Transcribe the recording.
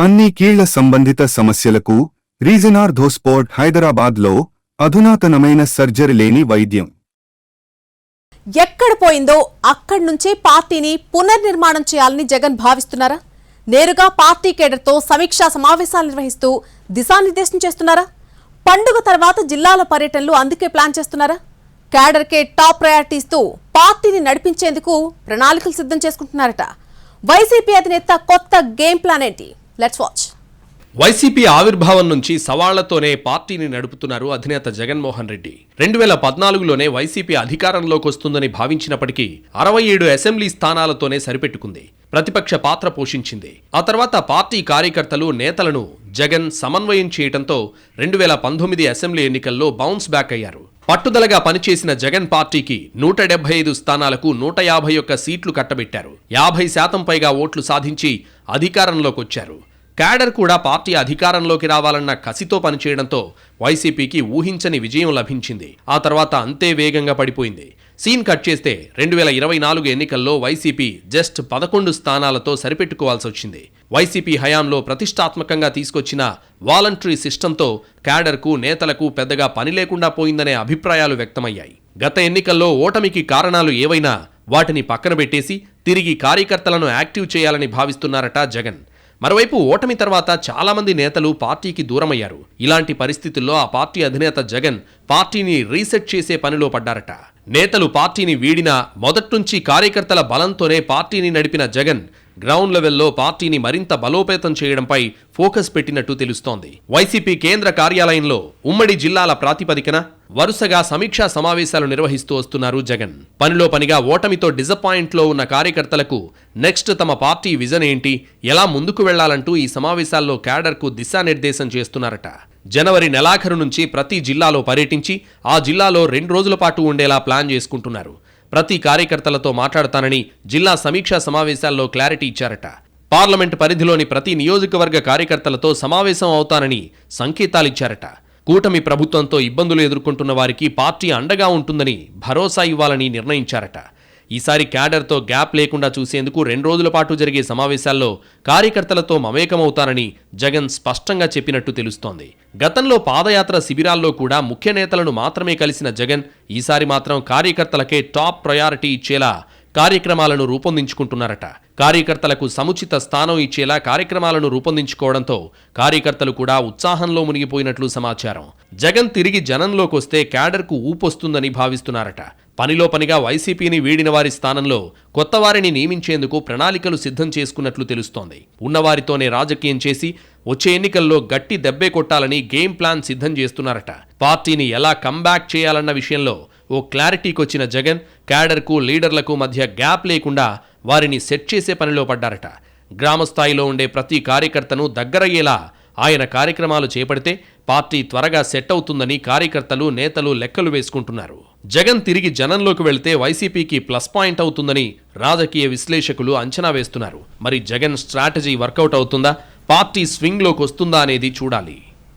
అన్ని కీళ్ల సంబంధిత సమస్యలకు రీజనార్థోస్పోర్ట్ హైదరాబాద్లో అధునాతనమైన సర్జరీ లేని వైద్యం. ఎక్కడ పోయిందో అక్కడి నుంచే పార్టీని పునర్నిర్మాణం చేయాలని జగన్ భావిస్తున్నారా? నేరుగా పార్టీ కేడర్తో సమీక్షా సమావేశాలు నిర్వహిస్తూ దిశానిర్దేశం చేస్తున్నారా? పండుగ తర్వాత జిల్లాల పర్యటనలు అందుకే ప్లాన్ చేస్తున్నారా? కేడర్కే టాప్ ప్రయారిటీ ఇస్తూ పార్టీని నడిపించేందుకు ప్రణాళికలు సిద్ధం చేసుకుంటున్నారట. వైసీపీ అధినేత కొత్త గేమ్ ప్లాన్ ఏంటి? Let's watch. వైసీపీ ఆవిర్భావం నుంచి సవాళ్లతోనే పార్టీని నడుపుతున్నారు అధినేత జగన్మోహన్ రెడ్డి. 2014లోనే వైసీపీ అధికారంలోకి వస్తుందని భావించినప్పటికీ 67 అసెంబ్లీ స్థానాలతోనే సరిపెట్టుకుంది. ప్రతిపక్ష పాత్ర పోషించింది. ఆ తర్వాత పార్టీ కార్యకర్తలు, నేతలను జగన్ సమన్వయం చేయడంతో 2019 అసెంబ్లీ ఎన్నికల్లో బౌన్స్ బ్యాక్ అయ్యారు. పట్టుదలగా పనిచేసిన జగన్ పార్టీకి 175 స్థానాలకు 151 సీట్లు కట్టబెట్టారు. 50% పైగా ఓట్లు సాధించి అధికారంలోకొచ్చారు. క్యాడర్ కూడా పార్టీ అధికారంలోకి రావాలన్న కసితో పనిచేయడంతో వైసీపీకి ఊహించని విజయం లభించింది. ఆ తర్వాత అంతే వేగంగా పడిపోయింది. సీన్ కట్ చేస్తే 2024 ఎన్నికల్లో వైసీపీ జస్ట్ 11 స్థానాలతో సరిపెట్టుకోవాల్సి వచ్చింది. వైసీపీ హయాంలో ప్రతిష్టాత్మకంగా తీసుకొచ్చిన వాలంటరీ సిస్టంతో క్యాడర్కు, నేతలకు పెద్దగా పని లేకుండా పోయిందనే అభిప్రాయాలు వ్యక్తమయ్యాయి. గత ఎన్నికల్లో ఓటమికి కారణాలు ఏవైనా వాటిని పక్కన పెట్టేసి తిరిగి కార్యకర్తలను యాక్టివ్ చేయాలని భావిస్తున్నారట జగన్. మరోవైపు ఓటమి తర్వాత చాలా మంది నేతలు పార్టీకి దూరమయ్యారు. ఇలాంటి పరిస్థితుల్లో ఆ పార్టీ అధినేత జగన్ పార్టీని రీసెట్ చేసే పనిలో పడ్డారట. నేతలు పార్టీని వీడినా మొదట్నుంచి కార్యకర్తల బలంతోనే పార్టీని నడిపిన జగన్ గ్రౌండ్ లెవెల్లో పార్టీని మరింత బలోపేతం చేయడంపై ఫోకస్ పెట్టినట్టు తెలుస్తోంది. వైసీపీ కేంద్ర కార్యాలయంలో ఉమ్మడి జిల్లాల ప్రాతిపదికన వరుసగా సమీక్షా సమావేశాలు నిర్వహిస్తూ వస్తున్నారు జగన్. పనిలో పనిగా ఓటమితో డిసప్పాయింట్లో ఉన్న కార్యకర్తలకు నెక్స్ట్ తమ పార్టీ విజన్ ఏంటి, ఎలా ముందుకు వెళ్లాలంటూ ఈ సమావేశాల్లో క్యాడర్కు దిశానిర్దేశం చేస్తున్నారట. జనవరి నెలాఖరు నుంచి ప్రతి జిల్లాలో పర్యటించి ఆ జిల్లాలో 2 రోజుల పాటు ఉండేలా ప్లాన్ చేసుకుంటున్నారు. ప్రతి కార్యకర్తలతో మాట్లాడతానని జిల్లా సమీక్షా సమావేశాల్లో క్లారిటీ ఇచ్చారట. పార్లమెంట్ పరిధిలోని ప్రతి నియోజకవర్గ కార్యకర్తలతో సమావేశం అవుతానని సంకేతాలిచ్చారట. కూటమి ప్రభుత్వంతో ఇబ్బందులు ఎదుర్కొంటున్న వారికి పార్టీ అండగా ఉంటుందని భరోసా ఇవ్వాలని నిర్ణయించారట. ఈసారి క్యాడర్తో గ్యాప్ లేకుండా చూసేందుకు 2 రోజుల పాటు జరిగే సమావేశాల్లో కార్యకర్తలతో మమేకమవుతానని జగన్ స్పష్టంగా చెప్పినట్టు తెలుస్తోంది. గతంలో పాదయాత్ర శిబిరాల్లో కూడా ముఖ్య నేతలను మాత్రమే కలిసిన జగన్ ఈసారి మాత్రం కార్యకర్తలకే టాప్ ప్రయారిటీ ఇచ్చేలా కార్యక్రమాలను రూపొందించుకుంటున్నారట. కార్యకర్తలకు సముచిత స్థానం ఇచ్చేలా కార్యక్రమాలను రూపొందించుకోవడంతో కార్యకర్తలు కూడా ఉత్సాహంలో మునిగిపోయినట్లు సమాచారం. జగన్ తిరిగి జనంలోకొస్తే క్యాడర్కు ఊపొస్తుందని భావిస్తున్నారట. పనిలో పనిగా వైసీపీని వీడిన వారి స్థానంలో కొత్త వారిని నియమించేందుకు ప్రణాళికలు సిద్ధం చేసుకున్నట్లు తెలుస్తోంది. ఉన్నవారితోనే రాజకీయం చేసి వచ్చే ఎన్నికల్లో గట్టి దెబ్బే కొట్టాలని గేమ్ ప్లాన్ సిద్ధం చేస్తున్నారట. పార్టీని ఎలా కంబ్యాక్ చేయాలన్న విషయంలో ఓ క్లారిటీకొచ్చిన జగన్ క్యాడర్కు, లీడర్లకు మధ్య గ్యాప్ లేకుండా వారిని సెట్ చేసే పనిలో పడ్డారట. గ్రామస్థాయిలో ఉండే ప్రతి కార్యకర్తను దగ్గరయ్యేలా ఆయన కార్యక్రమాలు చేపడితే పార్టీ త్వరగా సెట్ అవుతుందని కార్యకర్తలు, నేతలు లెక్కలు వేసుకుంటున్నారు. జగన్ తిరిగి జనంలోకి వెళ్తే వైసీపీకి ప్లస్ పాయింట్ అవుతుందని రాజకీయ విశ్లేషకులు అంచనా వేస్తున్నారు. మరి జగన్ స్ట్రాటజీ వర్కౌట్ అవుతుందా, పార్టీ స్వింగ్లోకి వస్తుందా అనేది చూడాలి.